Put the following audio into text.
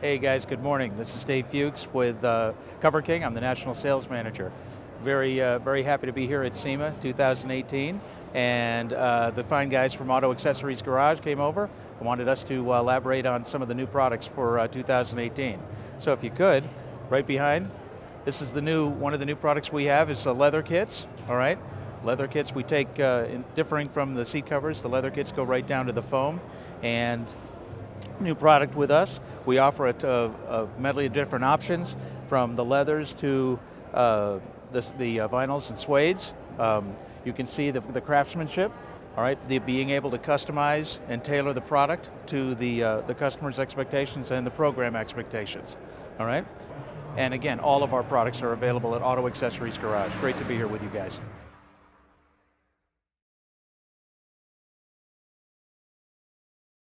Hey guys, good morning. This is Dave Fuchs with Coverking. I'm the National Sales Manager. Very happy to be here at SEMA 2018. And the fine guys from Auto Accessories Garage came over and wanted us to elaborate on some of the new products for 2018. So if you could, right behind, this is one of the new products we have is the leather kits, all right? Leather kits we take, differing from the seat covers, the leather kits go right down to the foam. And new product with us, we offer a medley of different options from the leathers to the vinyls and suedes. You can see the craftsmanship, all right, being able to customize and tailor the product to the customer's expectations and the program expectations, all right? And again, all of our products are available at Auto Accessories Garage. Great to be here with you guys.